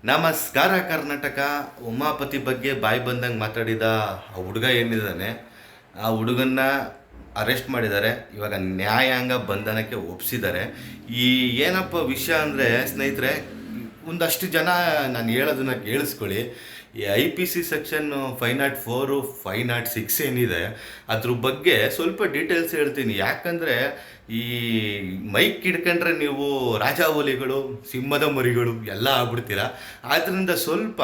ನಮಸ್ಕಾರ ಕರ್ನಾಟಕ. ಉಮಾಪತಿ ಬಗ್ಗೆ ಬಾಯಿ ಬಂದಂಗೆ ಮಾತಾಡಿದ ಆ ಹುಡುಗ ಏನಿದ್ದಾನೆ, ಆ ಹುಡುಗನ್ನ ಅರೆಸ್ಟ್ ಮಾಡಿದ್ದಾರೆ. ಇವಾಗ ನ್ಯಾಯಾಂಗ ಬಂಧನಕ್ಕೆ ಒಪ್ಪಿಸಿದ್ದಾರೆ. ಈ ಏನಪ್ಪ ವಿಷಯ ಅಂದರೆ ಸ್ನೇಹಿತರೆ, ಒಂದಷ್ಟು ಜನ ನಾನು ಹೇಳೋದನ್ನ ಕೇಳಿಸ್ಕೊಳ್ಳಿ. ಈ IPC ಸೆಕ್ಷನ್ 504 506 ಏನಿದೆ ಅದ್ರ ಬಗ್ಗೆ ಸ್ವಲ್ಪ ಡೀಟೇಲ್ಸ್ ಹೇಳ್ತೀನಿ. ಯಾಕಂದರೆ ಈ ಮೈಕ್ ಹಿಡ್ಕೊಂಡ್ರೆ ನೀವು ರಾಜಾವಲಿಗಳು, ಸಿಂಹದ ಮರಿಗಳು ಎಲ್ಲ ಆಗ್ಬಿಡ್ತೀರ. ಆದ್ದರಿಂದ ಸ್ವಲ್ಪ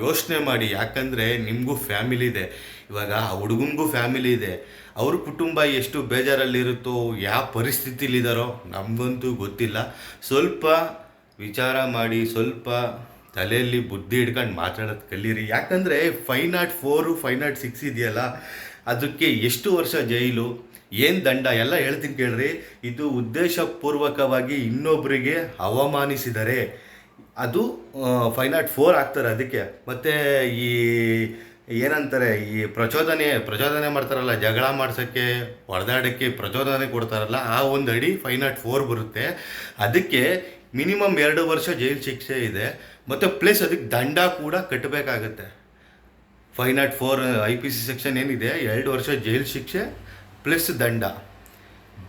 ಯೋಚನೆ ಮಾಡಿ. ಯಾಕಂದರೆ ನಿಮಗೂ ಫ್ಯಾಮಿಲಿ ಇದೆ, ಇವಾಗ ಆ ಹುಡುಗನಿಗೂ ಫ್ಯಾಮಿಲಿ ಇದೆ. ಅವ್ರ ಕುಟುಂಬ ಎಷ್ಟು ಬೇಜಾರಲ್ಲಿರುತ್ತೋ, ಯಾವ ಪರಿಸ್ಥಿತಿಲಿದ್ದಾರೋ ನಮಗಂತೂ ಗೊತ್ತಿಲ್ಲ. ಸ್ವಲ್ಪ ವಿಚಾರ ಮಾಡಿ, ಸ್ವಲ್ಪ ತಲೆಯಲ್ಲಿ ಬುದ್ಧಿ ಹಿಡ್ಕೊಂಡು ಮಾತಾಡೋದು ಕಲೀರಿ. ಯಾಕಂದರೆ 504 506 ಇದೆಯಲ್ಲ, ಅದಕ್ಕೆ ಎಷ್ಟು ವರ್ಷ ಜೈಲು, ಏನು ದಂಡ ಎಲ್ಲ ಹೇಳ್ತೀನಿ ಕೇಳ್ರಿ. ಇದು ಉದ್ದೇಶಪೂರ್ವಕವಾಗಿ ಇನ್ನೊಬ್ಬರಿಗೆ ಅವಮಾನಿಸಿದರೆ ಅದು 504 ಆಗ್ತಾರೆ. ಅದಕ್ಕೆ ಮತ್ತು ಈ ಏನಂತಾರೆ, ಈ ಪ್ರಚೋದನೆ ಮಾಡ್ತಾರಲ್ಲ, ಜಗಳ ಮಾಡ್ಸೋಕ್ಕೆ, ಹೊಡೆದಾಡೋಕ್ಕೆ ಪ್ರಚೋದನೆ ಕೊಡ್ತಾರಲ್ಲ, ಆ ಒಂದು ಅಡಿ 504 ಬರುತ್ತೆ. ಅದಕ್ಕೆ ಮಿನಿಮಮ್ 2 ವರ್ಷ ಜೈಲು ಶಿಕ್ಷೆ ಇದೆ. ಮತ್ತು ಪ್ಲಸ್ ಅದಕ್ಕೆ ದಂಡ ಕೂಡ ಕಟ್ಟಬೇಕಾಗತ್ತೆ. 504 IPC ಸೆಕ್ಷನ್ ಏನಿದೆ, 2 ವರ್ಷ ಜೈಲು ಶಿಕ್ಷೆ ಪ್ಲಸ್ ದಂಡ.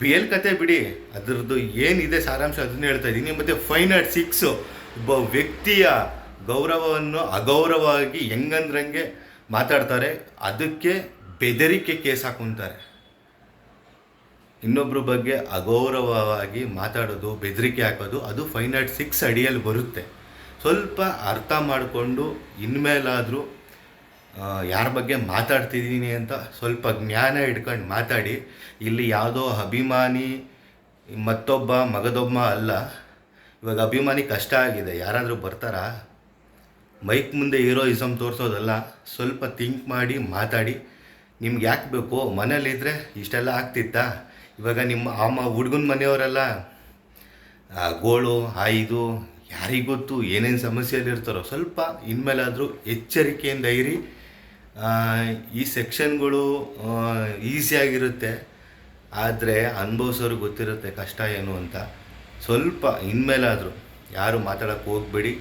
ಬೇಲ್ ಕತೆ ಬಿಡಿ, ಅದರದ್ದು ಏನಿದೆ ಸಾರಾಂಶ ಅದನ್ನೇ ಹೇಳ್ತಾ ಇದ್ದೀನಿ. ಮತ್ತು 506 ಒಬ್ಬ ವ್ಯಕ್ತಿಯ ಗೌರವವನ್ನು ಅಗೌರವವಾಗಿ ಹೆಂಗಂದ್ರಂಗೆ ಮಾತಾಡ್ತಾರೆ. ಅದಕ್ಕೆ ಬೆದರಿಕೆ ಕೇಸ್ ಹಾಕೊತಾರೆ. ಇನ್ನೊಬ್ಬರ ಬಗ್ಗೆ ಅಗೌರವವಾಗಿ ಮಾತಾಡೋದು, ಬೆದರಿಕೆ ಹಾಕೋದು, ಅದು 506 ಅಡಿಯಲ್ಲಿ ಬರುತ್ತೆ. ಸ್ವಲ್ಪ ಅರ್ಥ ಮಾಡಿಕೊಂಡು ಇನ್ಮೇಲಾದರೂ ಯಾರ ಬಗ್ಗೆ ಮಾತಾಡ್ತಿದ್ದೀನಿ ಅಂತ ಸ್ವಲ್ಪ ಜ್ಞಾನ ಇಟ್ಕೊಂಡು ಮಾತಾಡಿ. ಇಲ್ಲಿ ಯಾವುದೋ ಅಭಿಮಾನಿ ಮಗದೊಬ್ಬ ಅಲ್ಲ. ಇವಾಗ ಅಭಿಮಾನಿ ಕಷ್ಟ ಆಗಿದೆ, ಯಾರಾದರೂ ಬರ್ತಾರಾ? ಮೈಕ್ ಮುಂದೆ ಹೀರೋಯಿಸಮ್ ತೋರಿಸೋದಲ್ಲ. ಸ್ವಲ್ಪ ಥಿಂಕ್ ಮಾಡಿ ಮಾತಾಡಿ. ನಿಮ್ಗೆ ಯಾಕೆ ಬೇಕು? ಮನೇಲಿದ್ದರೆ ಇಷ್ಟೆಲ್ಲ ಆಗ್ತಿತ್ತಾ? ಇವಾಗ ನಿಮ್ಮ ಹುಡುಗನ ಮನೆಯವರೆಲ್ಲ ಗೋಳು ಇದು ಯಾರಿಗೊತ್ತು ಏನೇನು ಸಮಸ್ಯೆಯಲ್ಲಿರ್ತಾರೋ. ಸ್ವಲ್ಪ ಇನ್ಮೇಲಾದರೂ ಎಚ್ಚರಿಕೆಯಿಂದ ಇರಿ. ಈ ಸೆಕ್ಷನ್ಗಳು ಈಸಿಯಾಗಿರುತ್ತೆ, ಆದರೆ ಅನುಭವಿಸೋರು ಗೊತ್ತಿರುತ್ತೆ ಕಷ್ಟ ಏನು ಅಂತ. ಸ್ವಲ್ಪ ಇನ್ಮೇಲಾದರೂ ಯಾರು ಮಾತಾಡೋಕ್ಕೆ ಹೋಗಬೇಡಿ.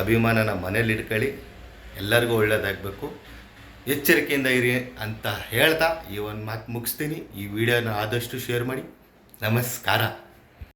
ಅಭಿಮಾನನ ಮನೇಲಿ ಇಟ್ಕೊಳ್ಳಿ. ಎಲ್ಲರಿಗೂ ಒಳ್ಳೆಯದಾಗಬೇಕು. ಎಚ್ಚರಿಕೆಯಿಂದ ಇರಿ ಅಂತ ಹೇಳ್ತಾ ಈ ಒಂದು ಮಾತು ಮುಗಿಸ್ತೀನಿ. ಈ ವಿಡಿಯೋನ ಆದಷ್ಟು ಶೇರ್ ಮಾಡಿ. ನಮಸ್ಕಾರ.